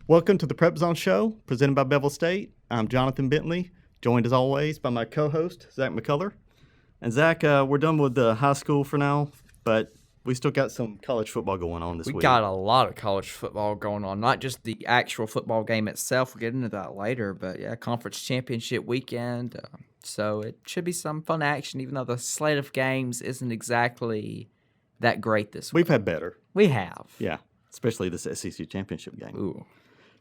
Welcome to the PrepZone show, presented by Bevill State. I'm Johnathan Bentley, joined as always by my co-host, Zach McCullar. And Zach, we're done with the high school for now, but we still got some college football going on this week. We got a lot of college football going on, not just the actual football game itself. We'll get into that later, but yeah, conference championship weekend. So it should be some fun action, even though the slate of games isn't exactly that great this week. We've had better. We have. Yeah, especially this SEC championship game. Ooh.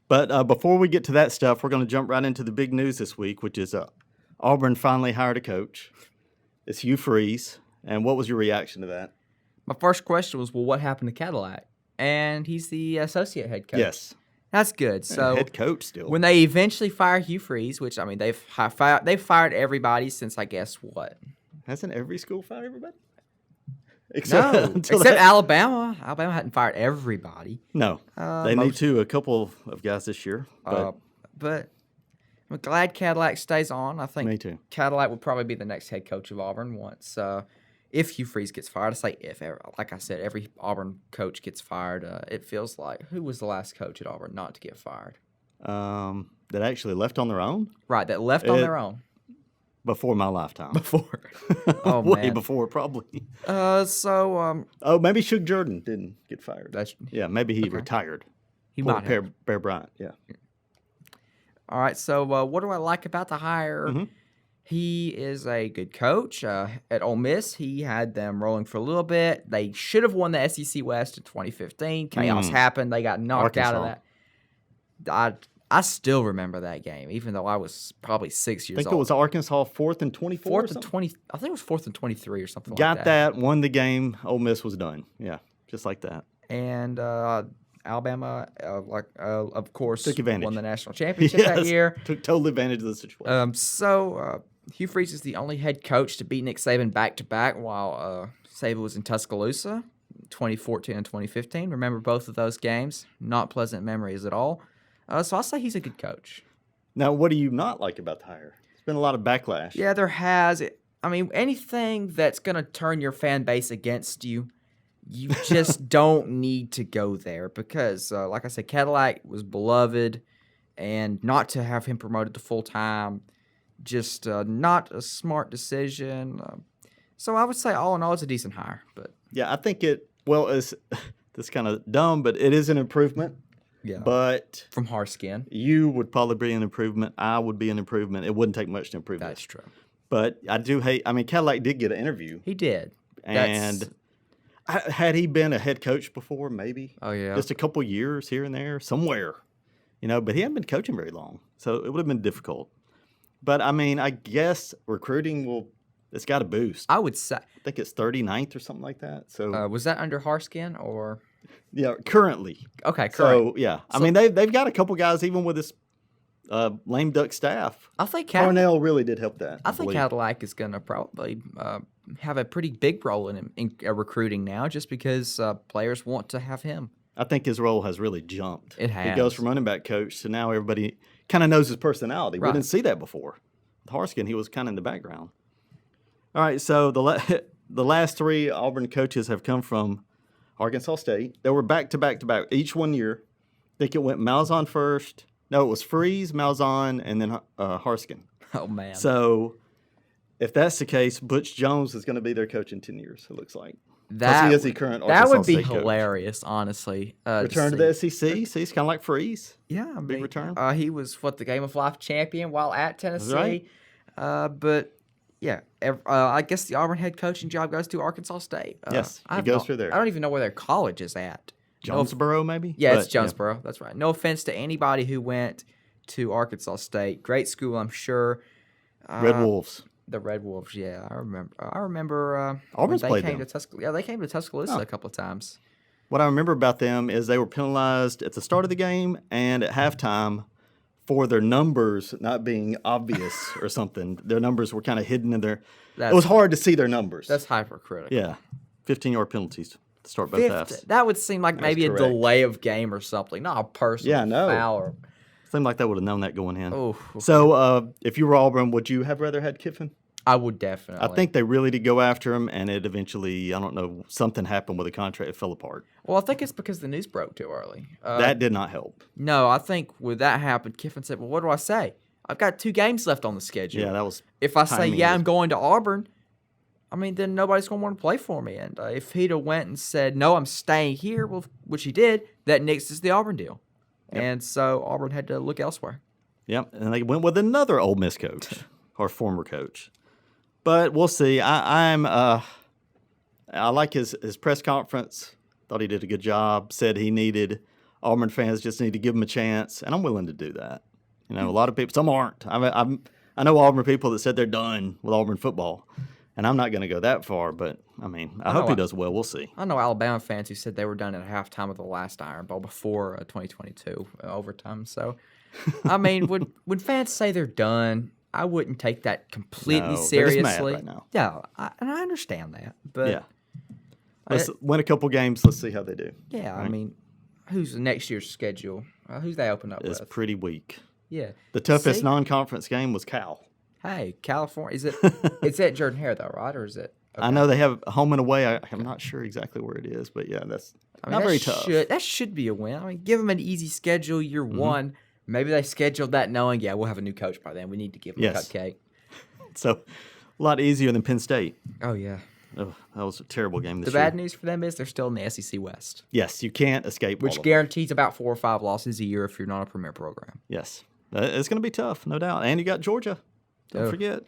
But before we get to that stuff, we're going to jump right into the big news this week, which is Auburn finally hired a coach. It's Hugh Freeze. And what was your reaction to that? My first question was, well, what happened to Cadillac? And he's the associate head coach. Yes. That's good. So head coach still. When they eventually fire Hugh Freeze, which, I mean, they've fired everybody since, I guess, what? Hasn't every school fired everybody? Except Alabama. Alabama hadn't fired everybody. No. They need to, a couple of guys this year. But I'm glad Cadillac stays on. I think Me too. Cadillac will probably be the next head coach of Auburn once, if Hugh Freeze gets fired. I say if. Like I said, every Auburn coach gets fired. It feels like, who was the last coach at Auburn not to get fired? That actually left on their own? Right, that left on their own. Before my lifetime. Before. Oh, Way man. before, probably. Maybe Suge Jordan didn't get fired. Maybe he retired. He might have. Bear Bryant, yeah. All right, so what do I like about the hire? Mm-hmm. He is a good coach. At Ole Miss, he had them rolling for a little bit. They should have won the SEC West in 2015. Chaos happened. They got knocked out of that. I still remember that game, even though I was probably 6 years old. I think it was Arkansas 4th and 24 4th and 20. I think it was 4th and 23 or something like that. Got that, won the game. Ole Miss was done. Yeah, just like that. And Alabama, of course, took advantage. Won the national championship that year. Took total advantage of the situation. Hugh Freeze is the only head coach to beat Nick Saban back-to-back while Saban was in Tuscaloosa, 2014 and 2015. Remember both of those games. Not pleasant memories at all. So I'll say he's a good coach. Now, what do you not like about the hire? There's been a lot of backlash. Yeah, there has. I mean, anything that's going to turn your fan base against you, you just don't need to go there because, like I said, Cadillac was beloved, and not to have him promoted to full-time, just not a smart decision. So I would say, all in all, it's a decent hire. But yeah, I think it's kind of dumb, but it is an improvement. Yeah. But from Harskin, you would probably be an improvement. I would be an improvement. It wouldn't take much to improve. That's true. But I do hate. I mean, Cadillac did get an interview. He did. And had he been a head coach before, maybe. Oh yeah. Just a couple years here and there, somewhere, But he hadn't been coaching very long, so it would have been difficult. But I mean, I guess recruiting it's got a boost. I would say. I think it's 39th or something like that. So was that under Harskin or? Yeah, currently. Okay, current. So, yeah. I mean, they've got a couple guys, even with this lame duck staff. I think Cornell really did help that. I think Cadillac is going to probably have a pretty big role in recruiting now just because players want to have him. I think his role has really jumped. It has. He goes from running back coach to now everybody kind of knows his personality. Right. We didn't see that before. With Harskin, he was kind of in the background. All right, so the last three Auburn coaches have come from Arkansas State. They were back-to-back each 1 year. I think it went Malzahn first. No, it was Freeze, Malzahn, and then Harskin. Oh, man. So if that's the case, Butch Jones is going to be their coach in 10 years, it looks like. He is the current Arkansas That would be State hilarious, honestly. Return to the SEC. See, it's kind of like Freeze. Yeah. I mean, big return. He was, the Game of Life champion while at Tennessee. Right. But... yeah, I guess the Auburn head coaching job goes to Arkansas State. Yes, it goes through there. I don't even know where their college is at. Jonesboro, maybe? Yeah, it's Jonesboro. Yeah. That's right. No offense to anybody who went to Arkansas State. Great school, I'm sure. Red Wolves. The Red Wolves, yeah. I remember Auburn's they played came them. To Tuscaloosa. Yeah, they came to Tuscaloosa a couple of times. What I remember about them is they were penalized at the start of the game and at halftime for their numbers not being obvious or something. Their numbers were kind of hidden in there. It was hard to see their numbers. That's hypercritical. Yeah. 15-yard penalties to start both halves. That would seem like maybe a delay of game or something, not a personal foul. Seemed like they would have known that going in. Oh. So if you were Auburn, would you have rather had Kiffin? I would definitely. I think they really did go after him, and it eventually, I don't know, something happened with the contract. It fell apart. Well, I think it's because the news broke too early. That did not help. No, I think when that happened, Kiffin said, well, what do I say? I've got 2 games left on the schedule. Yeah, that was. If I say, yeah, I'm going to Auburn, I mean, then nobody's going to want to play for me. And if he'd have went and said, no, I'm staying here, well, which he did, that nixes the Auburn deal. Yep. And so Auburn had to look elsewhere. Yep, and they went with another Ole Miss coach, or former coach. But we'll see. I like his press conference. Thought he did a good job. Said he needed Auburn fans just need to give him a chance, and I'm willing to do that. You know, a lot of people, some aren't. I know Auburn people that said they're done with Auburn football, and I'm not going to go that far. But I mean, I hope he does well. We'll see. I know Alabama fans who said they were done at halftime of the last Iron Bowl before 2022 overtime. So, I mean, when fans say they're done, I wouldn't take that completely seriously. They're just mad right now. Yeah, and I understand that. But yeah, let's win a couple games. Let's see how they do. Yeah, right? I mean, who's the next year's schedule? Who's they open up with? It's pretty weak. Yeah, the toughest non-conference game was Cal. Hey, California. Is it? It's at Jordan Hare though, right? Or is it? Okay. I know they have home and away. I'm not sure exactly where it is, but yeah, that's not very tough. That should be a win. I mean, give them an easy schedule year one. Maybe they scheduled that knowing, yeah, we'll have a new coach by then. We need to give them a cupcake. So, a lot easier than Penn State. Oh, yeah. Oh, that was a terrible game this year. The bad news for them is they're still in the SEC West. Yes, you can't escape which guarantees about 4 or 5 losses a year if you're not a premier program. Yes. It's going to be tough, no doubt. And you got Georgia. Don't forget.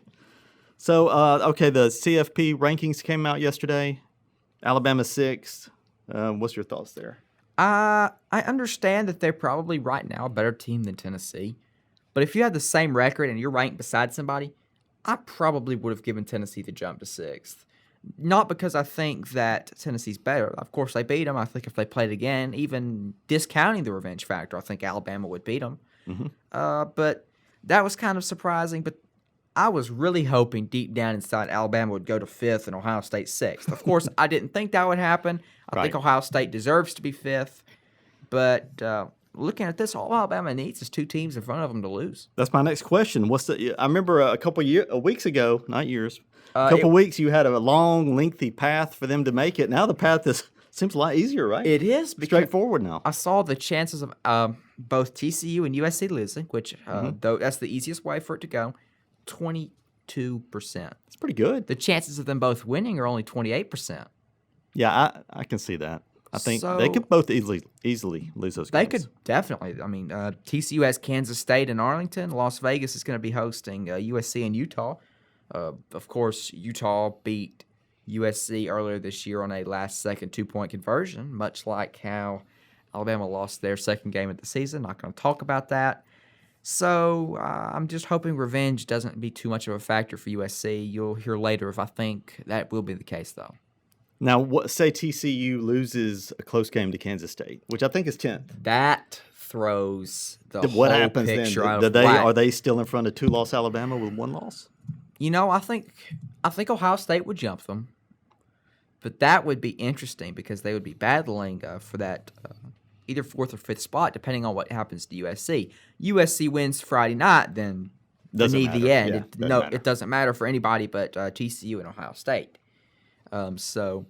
So, okay, the CFP rankings came out yesterday. Alabama 6th. What's your thoughts there? I understand that they're probably right now a better team than Tennessee. But if you had the same record and you're ranked beside somebody, I probably would have given Tennessee the jump to 6th. Not because I think that Tennessee's better. Of course, they beat them. I think if they played again, even discounting the revenge factor, I think Alabama would beat them. But that was kind of surprising. But I was really hoping deep down inside Alabama would go to 5th and Ohio State 6th. Of course, I didn't think that would happen. I think Ohio State deserves to be 5th. But looking at this, all Alabama needs is 2 teams in front of them to lose. That's my next question. I remember a couple weeks ago, not years, a couple weeks, you had a long, lengthy path for them to make it. Now the path seems a lot easier, right? It is. Straightforward now. I saw the chances of both TCU and USC losing, which though that's the easiest way for it to go, 22%. That's pretty good. The chances of them both winning are only 28%. Yeah, I can see that. I think they could both easily lose those games. They could definitely. I mean, TCU has Kansas State and Arlington. Las Vegas is going to be hosting USC and Utah. Of course, Utah beat USC earlier this year on a last-second 2-point conversion, much like how Alabama lost their second game of the season. Not going to talk about that. So I'm just hoping revenge doesn't be too much of a factor for USC. You'll hear later if I think that will be the case, though. Now, say TCU loses a close game to Kansas State, which I think is 10th. That throws the what whole happens picture then? out of whack. Are they still in front of 2-loss Alabama with 1 loss? You know, I think Ohio State would jump them, but that would be interesting because they would be battling for that either 4th or 5th spot, depending on what happens to USC. USC wins Friday night, then they need the end. Yeah, it doesn't matter for anybody but TCU and Ohio State. So,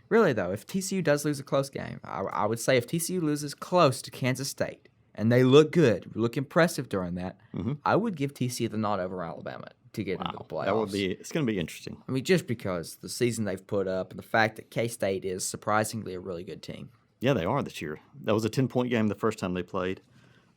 really, though, if TCU does lose a close game, I would say if TCU loses close to Kansas State and they look good, look impressive during that, I would give TCU the nod over Alabama to get into the playoffs. It's going to be interesting. I mean, just because the season they've put up and the fact that K-State is surprisingly a really good team. Yeah, they are this year. That was a 10-point game the first time they played.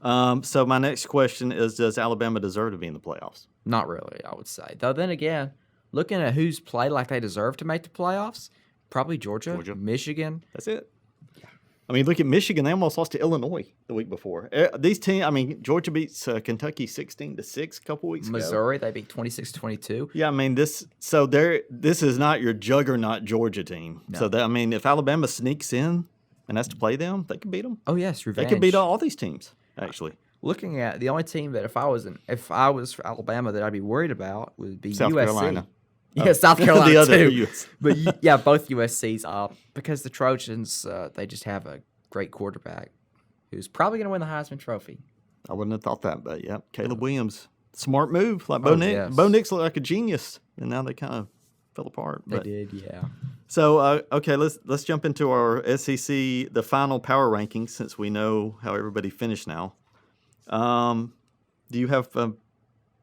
So my next question is, does Alabama deserve to be in the playoffs? Not really, I would say. Though then again, looking at who's played like they deserve to make the playoffs, probably Georgia. Michigan. That's it. Yeah. I mean, look at Michigan. They almost lost to Illinois the week before. These teams, I mean, Georgia beats Kentucky 16-6 a couple weeks ago. Missouri, they beat 26-22. Yeah, I mean, this is not your juggernaut Georgia team. No. So, I mean, if Alabama sneaks in and has to play them, they can beat them. Oh, yes, revenge. They could beat all these teams, actually. Looking at the only team that if I was for Alabama that I'd be worried about would be South USC. Carolina. Yeah, South Carolina the other too. But yeah, both USC's because the Trojans they just have a great quarterback who's probably going to win the Heisman Trophy. I wouldn't have thought that, but yeah, Caleb Williams Smart move, like Bo Nix. yes. Bo Nix looked like a genius, and now they kind of fell apart. They did, yeah. So okay, let's jump into our SEC, the final power rankings, since we know how everybody finished now. Do you have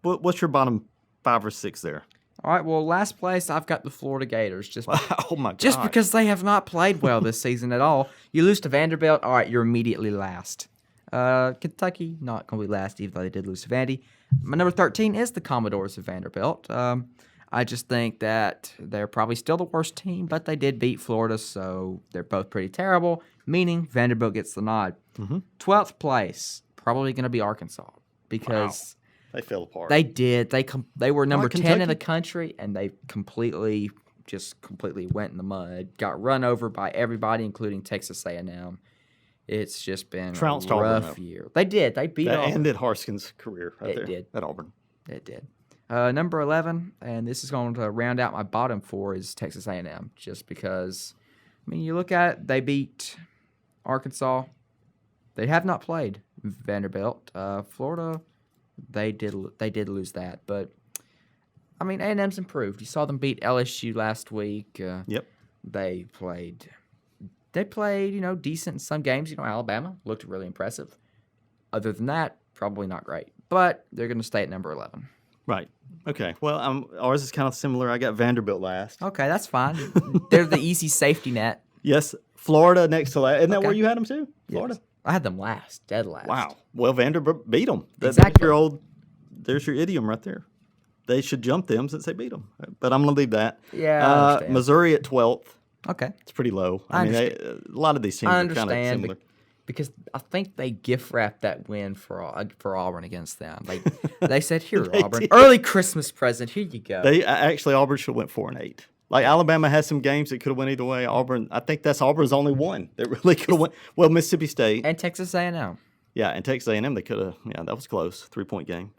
what's your bottom 5 or 6 there? All right, well, last place, I've got the Florida Gators. Oh, my God. Just because they have not played well this season at all. You lose to Vanderbilt, all right, you're immediately last. Kentucky, not going to be last, even though they did lose to Vandy. My number 13 is the Commodores of Vanderbilt. I just think that they're probably still the worst team, but they did beat Florida, so they're both pretty terrible, meaning Vanderbilt gets the nod. 12th place, probably going to be Arkansas, because they fell apart. They did. They were number 10 Kentucky? in the country, and they completely went in the mud. Got run over by everybody, including Texas A&M. It's just been Trounced a rough Auburn, year. They did. They beat that Auburn. ended Harskin's career right It there did. at Auburn. It did. Number 11, and this is going to round out my bottom 4, is Texas A&M, just because, I mean, you look at it, they beat Arkansas. They have not played Vanderbilt. Florida, they did lose that, but I mean, A&M's improved. You saw them beat LSU last week. Yep. They played, decent in some games. Alabama looked really impressive. Other than that, probably not great. But they're going to stay at number 11. Right. Okay. Well, ours is kind of similar. I got Vanderbilt last. Okay, that's fine. They're the easy safety net. Yes. Florida next to last. Isn't that Okay. where you had them too? Florida. Yes. I had them last, dead last. Wow. Well, Vanderbilt beat them. Exactly. There's your idiom right there. They should jump them since they beat them. But I'm going to leave that. Yeah, I understand. Missouri at 12th. Okay. It's pretty low. I mean, a lot of these teams I are kind of understand similar. because I think they gift wrapped that win for Auburn against them. They said, "Here, They Auburn, did. early Christmas present. Here you go." Actually, Auburn should have went 4-8. Like Alabama has some games that could have went either way. Auburn, I think that's Auburn's only one that really could have went. Well, Mississippi State and Texas A&M. Yeah, and Texas A&M, they could have. Yeah, that was close. 3-point game.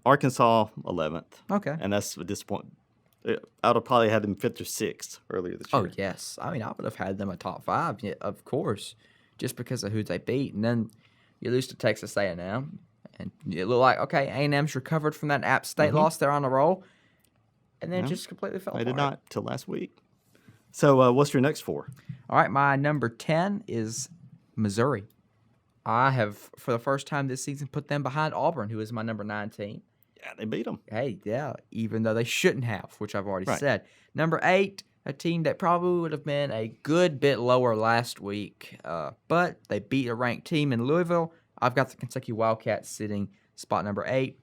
Arkansas 11th. Okay. And that's a disappointment. I would have probably had them 5th or 6th earlier this year. Oh yes, I mean I would have had them a top 5, yeah, of course, just because of who they beat, and then you lose to Texas A&M, and it looked like okay, A&M's recovered from that App State loss. They're on the roll, and then just completely fell apart. They did not till last week. So what's your next 4? All right, my number 10 is Missouri. I have, for the first time this season, put them behind Auburn, who is my number 19. Yeah, they beat them. Hey, yeah, even though they shouldn't have, which I've already Right. said. Number 8, a team that probably would have been a good bit lower last week, but they beat a ranked team in Louisville. I've got the Kentucky Wildcats sitting spot number 8.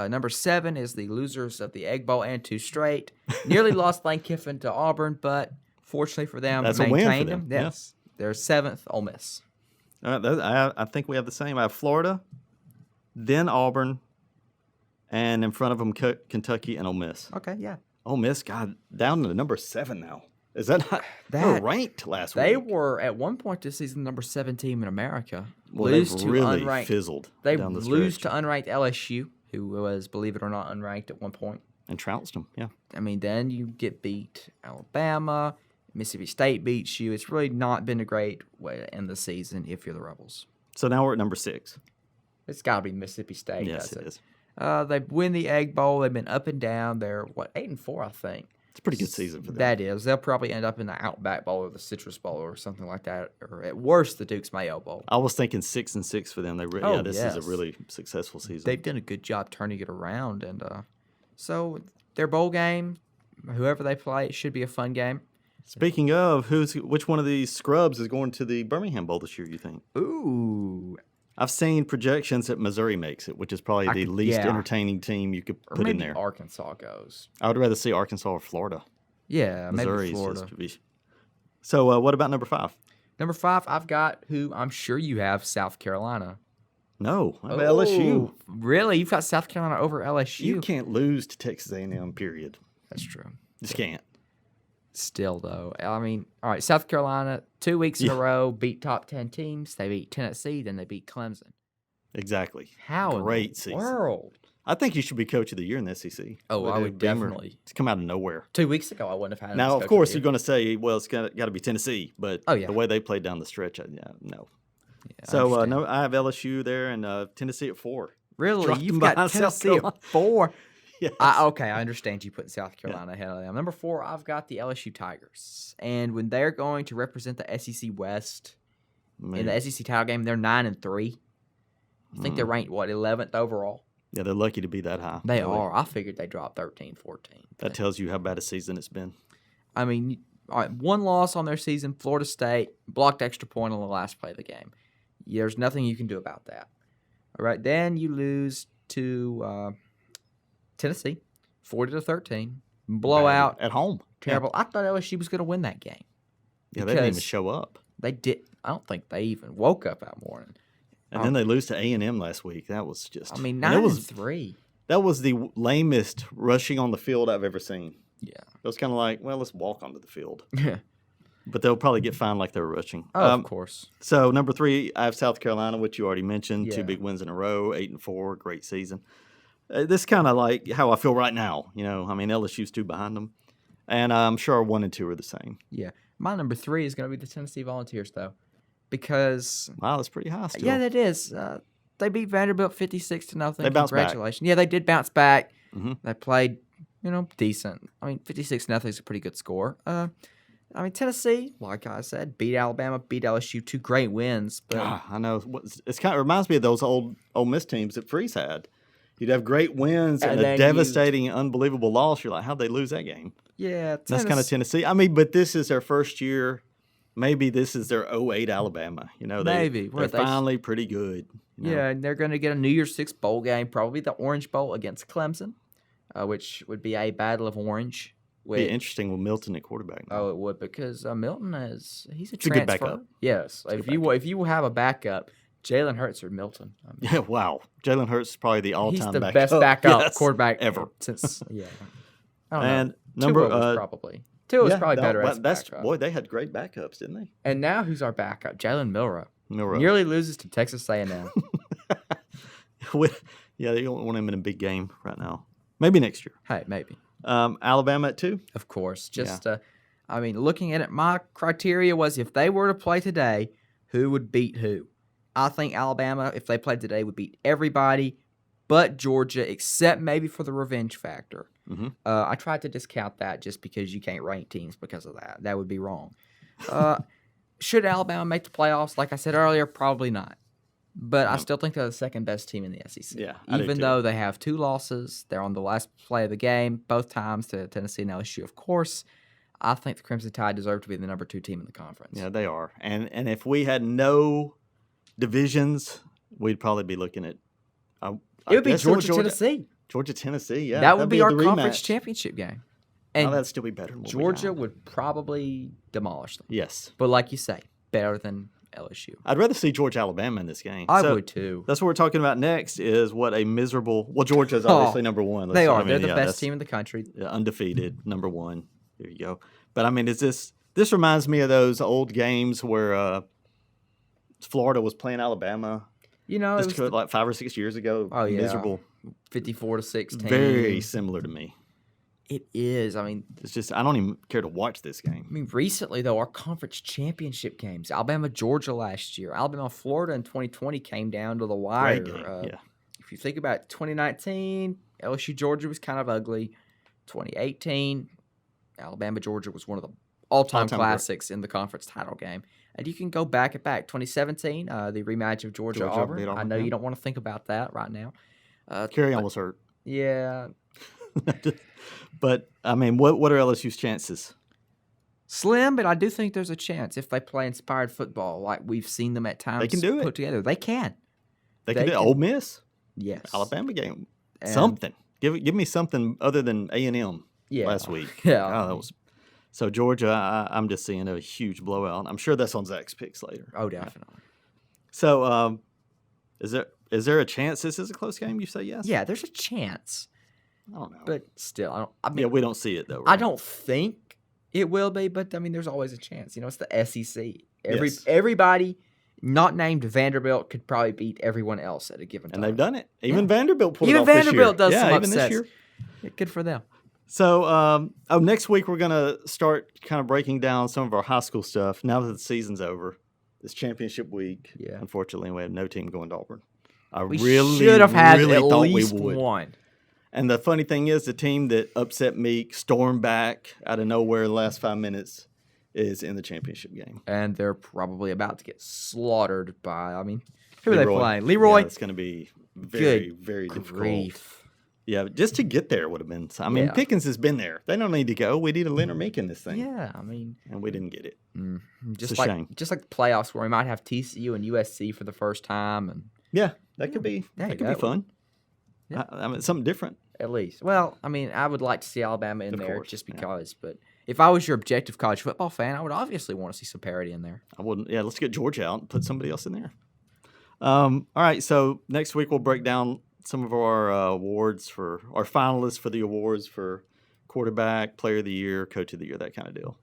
Number 7 is the losers of the Egg Bowl and 2 straight. Nearly lost Lane Kiffin to Auburn, but fortunately for them, That's a win for maintained them, him. yeah. Yes, they're 7th, Ole Miss. All right, I think we have the same. I have Florida, then Auburn, and in front of them Kentucky and Ole Miss. Okay, yeah. Ole Miss, God, down to number 7 now. Is that not? They were That- ranked last They week. were at one point this season number 7 team in America. Well, lose they've to really unranked. fizzled They down the lose stretch. to unranked LSU, who was, believe it or not, unranked at one point. And trounced them, yeah. I mean, then you get beat Alabama, Mississippi State beats you. It's really not been a great way to end the season if you're the Rebels. So now we're at number 6. It's got to be Mississippi State. Yes, does it is. They win the Egg Bowl. They've been up and down. They're 8-4, I think. It's a pretty good season for them. That is. They'll probably end up in the Outback Bowl or the Citrus Bowl or something like that, or at worst, the Duke's Mayo Bowl. I was thinking 6-6 for them. Oh, This yes. is a really successful season. They've done a good job turning it around, and so their bowl game, whoever they play, it should be a fun game. Speaking of, which one of these scrubs is going to the Birmingham Bowl this year, you think? Ooh, I've seen projections that Missouri makes it, which is probably the least yeah. entertaining team you could or put in maybe there. Arkansas goes. I would rather see Arkansas or Florida. Yeah, Missouri maybe Florida. So what about number 5? Number 5, I've got who I'm sure you have, South Carolina. No, I have LSU. Oh, really? You've got South Carolina over LSU? You can't lose to Texas A&M, period. That's true. Just can't. Still, though, I mean, all right, South Carolina, 2 weeks in a row, beat top 10 teams. They beat Tennessee, then they beat Clemson. Exactly. How Great in the season. world? I think you should be coach of the year in the SEC. Oh, I would definitely. It's come out of nowhere. 2 weeks ago, I wouldn't have had him. Now, as of coach course, the you're year. going to say, well, it's got to be Tennessee, but Oh, yeah. the way they played down the stretch, no. Yeah, I So, understand. no, I have LSU there and Tennessee at 4. Really? Dropped You've them got behind South Tennessee at Carolina. 4. Yes. Okay, I understand you putting South Carolina ahead of them. Number 4, I've got the LSU Tigers. And when they're going to represent the SEC West in the SEC title game, they're 9-3. I think they're ranked, 11th overall? Yeah, they're lucky to be that high. They really. are. I figured they dropped 13, 14. That tells you how bad a season it's been. I mean, all right, one loss on their season, Florida State, blocked extra point on the last play of the game. There's nothing you can do about that. All right, then you lose to Tennessee, 40-13. Blowout. At home. Terrible. I thought LSU was going to win that game. Yeah, they didn't even show up. They did. I don't think they even woke up that morning. And then they lose to A&M last week. That was just... 9-3. That was the lamest rushing on the field I've ever seen. Yeah. It was kind of like, well, let's walk onto the field. Yeah. But they'll probably get fined like they were rushing. Of course. So, number 3, I have South Carolina, which you already mentioned. Yeah. 2 big wins in a row, 8-4, great season. This is kind of like how I feel right now. LSU's 2 behind them. And I'm sure 1 and 2 are the same. Yeah. My number 3 is going to be the Tennessee Volunteers, though. Because... Wow, that's pretty high still. Yeah, that is. They beat Vanderbilt 56-0. They bounced back. Congratulations. Yeah, they did bounce back. Mm-hmm. They played, decent. 56-0 is a pretty good score. Tennessee, like I said, beat Alabama, beat LSU, 2 great wins. But I know. It kind of reminds me of those old Ole Miss teams that Freeze had. You'd have great wins and a devastating, unbelievable loss. You're like, how'd they lose that game? Yeah. That's kind of Tennessee. But this is their first year. Maybe this is their 08 Alabama. They're finally pretty good. Yeah, and they're going to get a New Year's Six bowl game, probably the Orange Bowl against Clemson, which would be a battle of orange. It'd be interesting with Milton at quarterback. Oh, it would, because Milton he's a transfer. It's a good backup. Yes, if you have a backup, Jalen Hurts or Milton. Yeah, wow. Jalen Hurts is probably the all-time backup. He's the best backup quarterback ever since. Yeah, I don't and know. number Tua was probably. Tua was probably better as backup. Boy, they had great backups, didn't they? And now who's our backup? Jalen Milroe. Milroe nearly loses to Texas A&M. Yeah, they don't want him in a big game right now. Maybe next year. Hey, maybe. Alabama at 2? Of course. Looking at it, my criteria was if they were to play today, who would beat who? I think Alabama, if they played today, would beat everybody but Georgia, except maybe for the revenge factor. Mm-hmm. I tried to discount that just because you can't rank teams because of that. That would be wrong. Should Alabama make the playoffs? Like I said earlier, probably not. But I still think they're the second best team in the SEC. Yeah, even though they have 2 losses, they're on the last play of the game, both times to Tennessee and LSU, of course. I think the Crimson Tide deserve to be the number 2 team in the conference. Yeah, they are. And if we had no divisions, we'd probably be looking at. It would be Georgia-Tennessee. Georgia-Tennessee, yeah. That would be our conference championship game. And that'd still be better than Georgia would probably demolish them. Yes. But like you say, better than LSU. I'd rather see Georgia-Alabama in this game. I would too. That's what we're talking about next is what a miserable... Well, Georgia's obviously number 1. They are. They're the best team in the country. Undefeated, number 1. There you go. But, is this reminds me of those old games where Florida was playing Alabama. It was like 5 or 6 years ago. Oh, yeah. Miserable. 54-16. Very similar to me. It is. It's just I don't even care to watch this game. Recently, though, our conference championship games, Alabama-Georgia last year, Alabama-Florida in 2020 came down to the wire. Great game, yeah. If you think about 2019, LSU-Georgia was kind of ugly. 2018, Alabama-Georgia was one of the all-time classics in the conference title game. And you can go back. 2017, the rematch of Georgia-Auburn. I know you don't want to think about that right now. Carry on was hurt. Yeah. But, what are LSU's chances? Slim, but I do think there's a chance if they play inspired football like we've seen them at times they can do put together. They can. They can do it. Ole Miss? Yes. Alabama game. Something. Give me something other than A&M last week. Yeah. That was... So, Georgia, I'm just seeing a huge blowout. I'm sure that's on Zach's picks later. Oh, definitely. So, is there a chance this is a close game? You say yes? Yeah, there's a chance. I don't know. But still, we don't see it, though, right? I don't think it will be, but, there's always a chance. It's the SEC. Yes. Everybody not named Vanderbilt could probably beat everyone else at a given time. And they've done it. Even Vanderbilt pulled it off Vanderbilt this year. does some even upsets. This year. Yeah, good for them. So, next week we're going to start kind of breaking down some of our high school stuff now that the season's over. It's championship week. Yeah. Unfortunately, we have no team going to Auburn. We should have had really at thought least we would. one. And the funny thing is, the team that upset Meek, stormed back out of nowhere in the last 5 minutes, is in the championship game. And they're probably about to get slaughtered by, who are they Leroy. playing? Leroy? Yeah, it's going to be very, very difficult. Yeah, just to get there would have been. Pickens has been there. They don't need to go. We need a Leonard Meek in this thing. Yeah, and we didn't get it. Just it's a shame. Just like the playoffs where we might have TCU and USC for the first time. And yeah, that could be fun. Yeah. Something different. At least. Well, I would like to see Alabama in there just because. Yeah. But if I was your objective college football fan, I would obviously want to see some parity in there. I wouldn't. Yeah, let's get Georgia out and put somebody else in there. All right, so next week we'll break down some of our awards for our finalists for the awards for quarterback, player of the year, coach of the year, that kind of deal.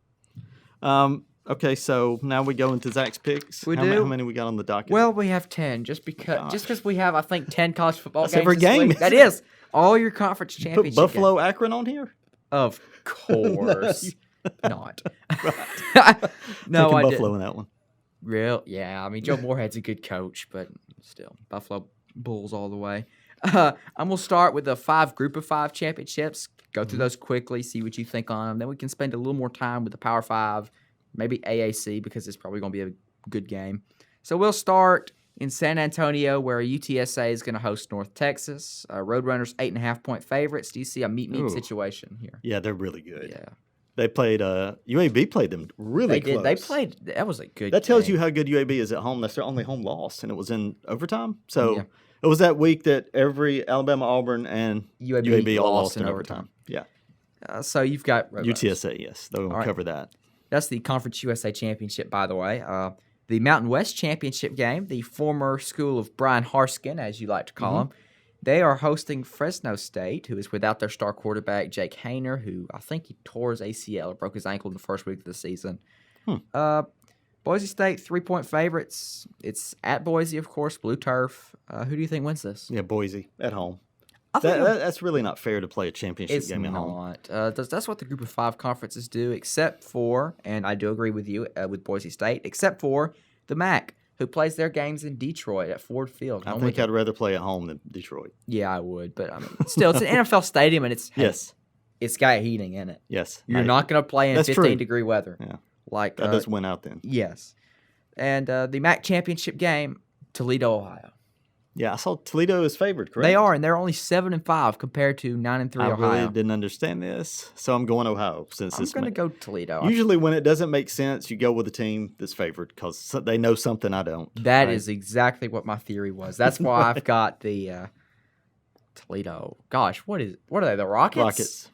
Okay, so now we go into Zach's picks. How many we got on the docket? Well, we have 10, just because we have, I think, 10 college football games every this game. week. That is all your conference championship. Put Buffalo Akron on here? Of course not. No, I Buffalo in that one. Real? Yeah, Joe Moorhead's a good coach, but still, Buffalo Bulls all the way. I'm going to start with the Group of 5 championships. Go through those quickly, see what you think on them. Then we can spend a little more time with the Power 5, maybe AAC, because it's probably going to be a good game. So we'll start in San Antonio, where UTSA is going to host North Texas. Roadrunners 8.5-point favorites. Do you see a meet situation here? Yeah, they're really good. Yeah. They played, UAB played them really close. They played, that was a good That tells game. you how good UAB is at home. That's their only home loss, and it was in overtime. So it was that week that every Alabama, Auburn, and UAB all lost in overtime. Yeah. So you've got Roadrunners. UTSA, yes. They'll cover that. That's the Conference USA Championship, by the way. The Mountain West Championship game, the former school of Brian Harskin, as you like to call him, they are hosting Fresno State, who is without their star quarterback, Jake Hayner, who I think he tore his ACL or broke his ankle in the first week of the season. Boise State, 3-point favorites. It's at Boise, of course, blue turf. Who do you think wins this? Yeah, Boise, at home. That's really not fair to play a championship game at home. That's what the Group of 5 conferences do, except for, and I do agree with you with Boise State, except for the MAC, who plays their games in Detroit at Ford Field. I think I'd rather play at home than Detroit. Yeah, I would, but still, it's an NFL stadium, and it's got heating in it. Yes, you're not going to play in 15-degree weather. Yeah, that does win out then. Yes, and the MAC championship game, Toledo, Ohio. Yeah, I saw Toledo is favored, correct? They are, and they're only 7-5 compared to 9-3 Ohio. I really didn't understand this, so I'm going Ohio. I'm going to go Toledo. Usually when it doesn't make sense, you go with a team that's favored because they know something I don't. That is exactly what my theory was. That's why I've got the Toledo. Gosh, what are they, the Rockets? Rockets.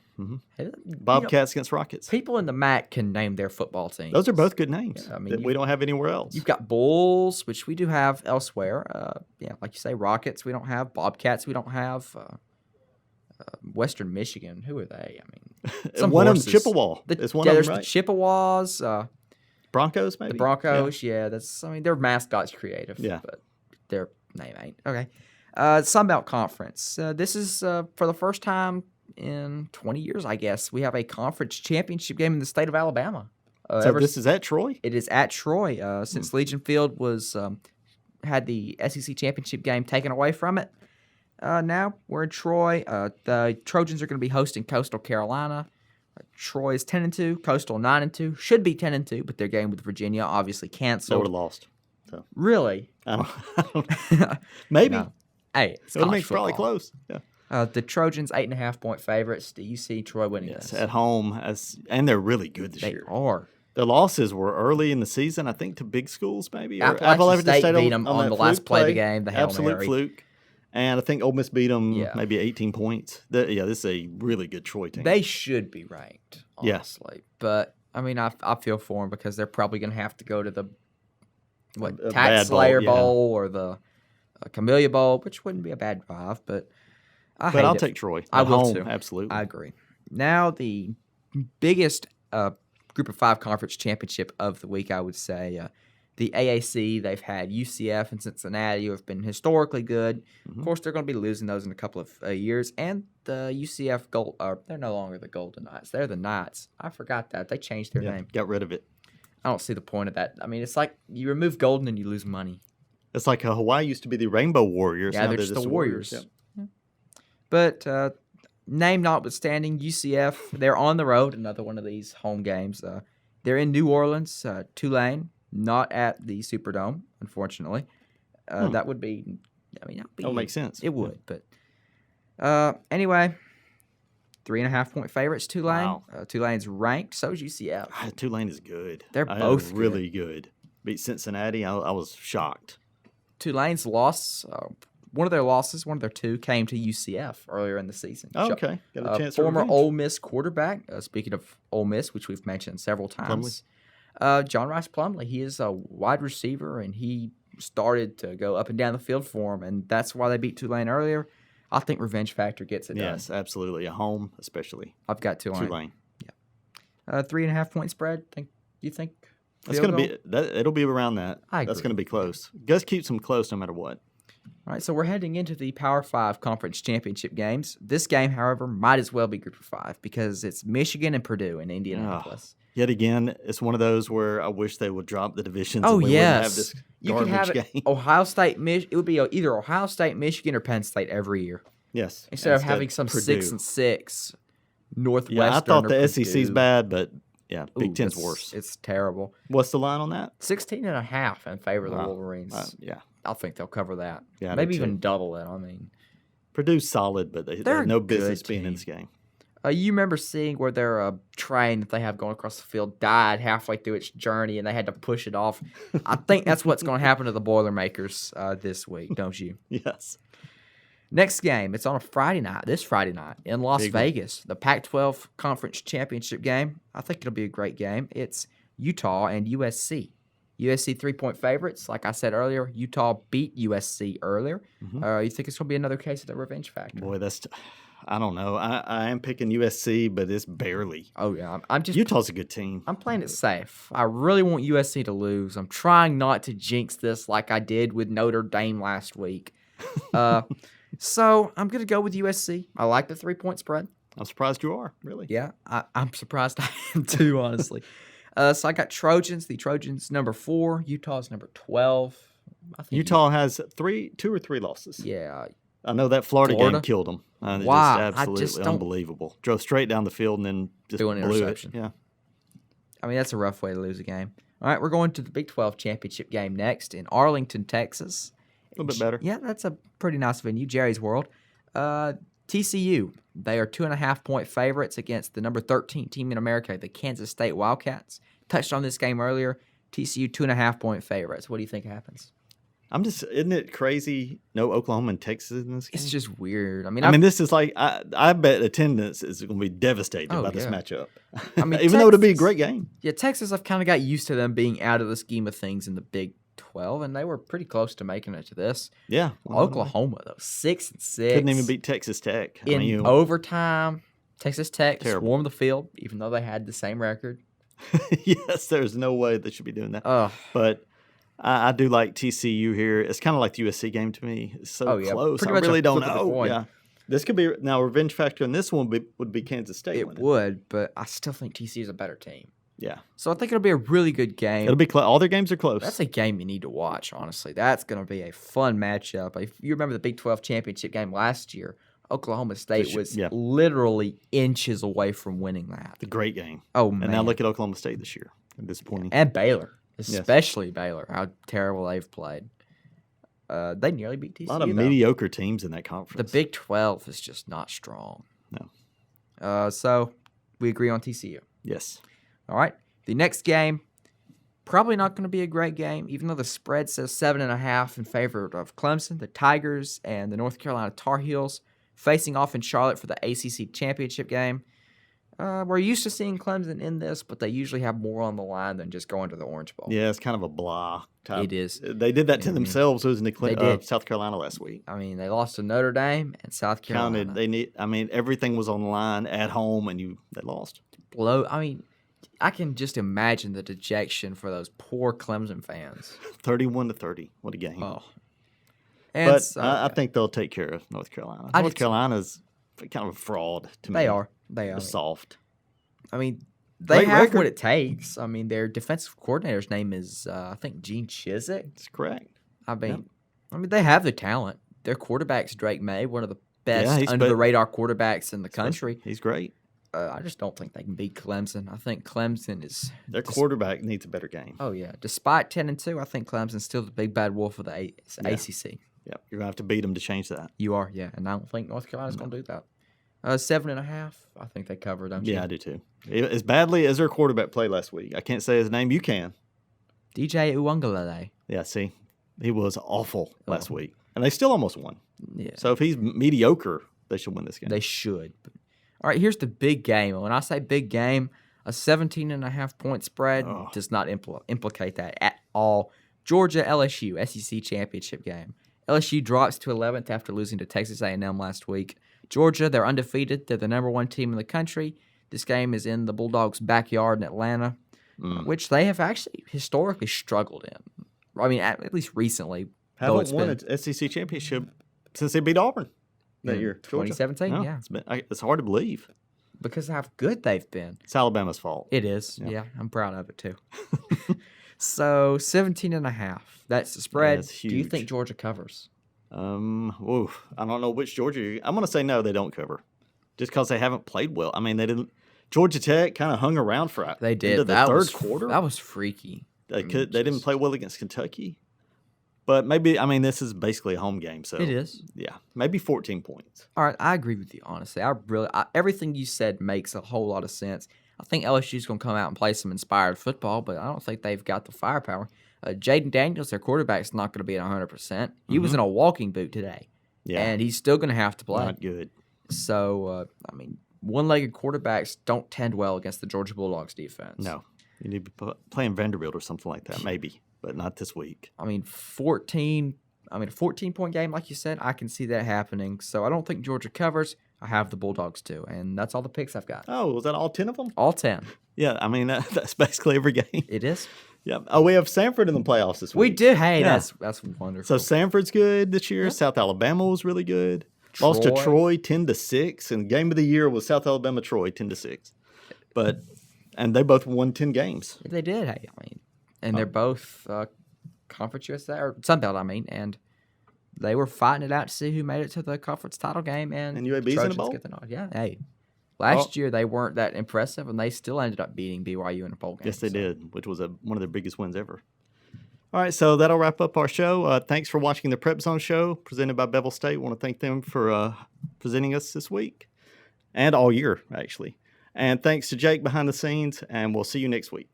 Bobcats against Rockets. People in the MAC can name their football teams. Those are both good names that we don't have anywhere else. You've got Bulls, which we do have elsewhere. Like you say, Rockets we don't have. Bobcats we don't have. Western Michigan, who are they? One of them's Chippewa. There's one of them, the right? Chippewas. Broncos, maybe? The Broncos, yeah. Their mascot's creative. Yeah. But their name ain't. Okay. Sunbelt Conference. This is for the first time in 20 years, I guess, we have a conference championship game in the state of Alabama. So this is at Troy? It is at Troy. Since Legion Field was had the SEC championship game taken away from it, now we're in Troy. The Trojans are going to be hosting Coastal Carolina. Troy is 10-2, Coastal 9-2. Should be 10-2, but their game with Virginia obviously canceled. They would have lost. So. Really? I don't Maybe. No. Hey, it's probably close. Yeah. The Trojans 8.5-point favorites. Do you see Troy winning this? At home, and they're really good this year. They are. The losses were early in the season, I think, to big schools maybe. Appalachian State beat them on the last play of the game, the Hail absolute Mary. Fluke. And I think Ole Miss beat them maybe 18 points. This is a really good Troy team. They should be ranked, honestly. Yeah. But, I feel for them because they're probably going to have to go to the Tax Slayer Bowl or the Camellia Bowl, which wouldn't be a bad drive, but I'll take Troy. I will too. Absolutely. I agree. Now the biggest Group of 5 conference championship of the week, I would say. The AAC, they've had UCF and Cincinnati, who have been historically good. Mm-hmm. Of course, they're going to be losing those in a couple of years. And the UCF they're no longer the Golden Knights. They're the Knights. I forgot that. They changed their name. Got rid of it. I don't see the point of that. It's like you remove Golden and you lose money. It's like Hawaii used to be the Rainbow Warriors. Yeah, now they're just the Warriors. Yep. Yeah. But name notwithstanding, UCF, they're on the road. Another one of these home games. They're in New Orleans, Tulane, not at the Superdome, unfortunately. That would be, that would make sense. It would, but anyway, 3.5-point favorites, Tulane. Wow. Tulane's ranked, so is UCF. Tulane is good. They're both really good. Beat Cincinnati. I was shocked. Tulane's loss, one of their two, came to UCF earlier in the season. Oh, okay. Got a chance for former revenge. Ole Miss quarterback, speaking of Ole Miss, which we've mentioned several times, John Rice Plumlee. He is a wide receiver, and he started to go up and down the field for him, and that's why they beat Tulane earlier. I think revenge factor gets it done. Yes, absolutely. At home, especially. I've got Tulane. Yeah. 3.5-point spread. You think? It's going to be. It'll be around that. I agree. That's going to be close. Gus keeps them close no matter what. All right, so we're heading into the Power 5 Conference Championship games. This game, however, might as well be Group of 5 because it's Michigan and Purdue in Indianapolis. Yet again, it's one of those where I wish they would drop the divisions. Oh, and we wouldn't have this you could have game. Ohio State. It would be either Ohio State, Michigan, or Penn State every year. Yes. Instead of having some Purdue. 6-6 Northwestern. Yeah, I thought or the SEC's Purdue. bad, but yeah, Big Ten's worse. It's terrible. What's the line on that? 16.5 in favor of the Wolverines. Yeah. I think they'll cover that. Yeah, maybe even double it. Purdue's solid, but they have no business being in this game. You remember seeing where their train that they have going across the field died halfway through its journey, and they had to push it off. I think that's what's going to happen to the Boilermakers this week, don't you? Yes. Next game, it's on a Friday night, this Friday night, in Las Vegas. The Pac-12 Conference Championship game. I think it'll be a great game. It's Utah and USC. USC 3-point favorites. Like I said earlier, Utah beat USC earlier. Mm-hmm. You think it's going to be another case of the revenge factor? Boy, I don't know. I am picking USC, but it's barely. Oh, yeah. I'm just Utah's a good team. I'm playing it safe. I really want USC to lose. I'm trying not to jinx this like I did with Notre Dame last week. So I'm going to go with USC. I like the 3-point spread. I'm surprised you are, really. Yeah, I'm surprised I am too, honestly. So I got Trojans. The Trojans number 4. Utah's number 12. I think Utah has 2 or 3 losses. Yeah. I know that Florida game killed them. Wow. Just absolutely unbelievable. Drove straight down the field and then just threw an blew interception. it. Yeah. I mean, that's a rough way to lose a game. All right, we're going to the Big 12 championship game next in Arlington, Texas. A little bit better. Yeah, that's a pretty nice venue, Jerry's World. TCU, they are 2.5-point favorites against the number 13 team in America, the Kansas State Wildcats. Touched on this game earlier. TCU 2.5-point favorites. What do you think happens? Isn't it crazy? No Oklahoma and Texas in this game? It's just weird. I mean, this is like, I bet attendance is going to be devastated by this matchup. I mean, even though it'll be a great game. Yeah, Texas, I've kind of got used to them being out of the scheme of things in the Big 12, and they were pretty close to making it to this. Yeah. Oklahoma, though, 6-6. Couldn't even beat Texas Tech. In overtime, Texas Tech Terrible. swarmed the field, even though they had the same record. Yes, there's no way they should be doing that. Ugh. But I do like TCU here. It's kind of like the USC game to me. It's so close. I really don't know. Yeah. This could be now revenge factor in this one would be Kansas State. It would, but I still think TCU is a better team. Yeah. So I think it'll be a really good game. It'll be close. All their games are close. That's a game you need to watch, honestly. That's going to be a fun matchup. If you remember the Big 12 championship game last year, Oklahoma State was literally inches away from winning that. The great game. Oh, man. And now look at Oklahoma State this year. Disappointing. And Baylor, especially Baylor, how terrible they've played. They nearly beat TCU. A lot of mediocre teams in that conference. The Big 12 is just not strong. No. So we agree on TCU. Yes. All right. The next game, probably not going to be a great game, even though the spread says 7.5 in favor of Clemson. The Tigers and the North Carolina Tar Heels facing off in Charlotte for the ACC championship game. We're used to seeing Clemson in this, but they usually have more on the line than just going to the Orange Bowl. Yeah, it's kind of a blah type. It is. They did that to themselves. It was in South Carolina last week. I mean, they lost to Notre Dame and South Carolina. Everything was on the line at home, and they lost. I can just imagine the dejection for those poor Clemson fans. 31-30. What a game. Oh. I think they'll take care of North Carolina. North Carolina's kind of a fraud to me. They are. They're soft. I mean, they have what it takes. I mean, their defensive coordinator's name is, I think, Gene Chizik. That's correct. I mean, they have the talent. Their quarterback's Drake May, one of the best he's under the radar quarterbacks in the country. He's great. I just don't think they can beat Clemson. I think Clemson is their quarterback needs a better game. Oh yeah, despite 10-2, I think Clemson's still the big bad wolf of the ACC. Yeah, you're gonna have to beat them to change that. You are, yeah, and I don't think North Carolina's gonna do that. 7.5, I think they cover, don't you? Yeah, I do too. As badly as their quarterback played last week, I can't say his name. You can. DJ Uiagalelei. Yeah, see, he was awful last week, and they still almost won. Yeah. So if he's mediocre, they should win this game. They should. All right, here's the big game. When I say big game, a 17.5-point spread does not implicate that at all. Georgia LSU SEC championship game. LSU drops to 11th after losing to Texas A&M last week. Georgia, they're undefeated. They're the number 1 team in the country. This game is in the Bulldogs' backyard in Atlanta, which they have actually historically struggled in. I mean, at least recently. Haven't won an SEC championship since they beat Auburn that year. 2017, no, yeah. It's hard to believe. Because of how good they've been. It's Alabama's fault. It is. Yeah, I'm proud of it too. So 17.5. That's the spread. That's huge. Do you think Georgia covers? I don't know which Georgia. I'm going to say no, they don't cover, just because they haven't played well. I mean, they didn't. Georgia Tech kind of hung around for they did the third quarter. That was freaky. They didn't play well against Kentucky, but maybe this is basically a home game, so it is. Yeah, maybe 14 points. All right, I agree with you. Honestly, everything you said makes a whole lot of sense. I think LSU's going to come out and play some inspired football, but I don't think they've got the firepower. Jaden Daniels, their quarterback's not going to be at 100%. He was in a walking boot today, and he's still going to have to play. Not good. So, one-legged quarterbacks don't tend well against the Georgia Bulldogs defense. No. You need to be playing Vanderbilt or something like that, maybe, but not this week. A 14-point game, like you said, I can see that happening. So I don't think Georgia covers. I have the Bulldogs too, and that's all the picks I've got. Oh, was that all 10 of them? All 10. Yeah, that's basically every game. It is. Yeah. Oh, we have Sanford in the playoffs this week. We do. Hey, that's wonderful. So Sanford's good this year. Yep. South Alabama was really good. Lost to Troy 10-6, and game of the year was South Alabama Troy 10-6. And they both won 10 games. They did. Hey, and they're both Conference USA or Sun Belt. And they were fighting it out to see who made it to the conference title game. And UAB's in the bowl. Get the nod. Yeah. Hey, last year they weren't that impressive, and they still ended up beating BYU in a bowl game. Yes, they did, which was one of their biggest wins ever. All right, so that'll wrap up our show. Thanks for watching the PrepZone show presented by Bevill State. I want to thank them for presenting us this week and all year, actually. And thanks to Jake behind the scenes, and we'll see you next week.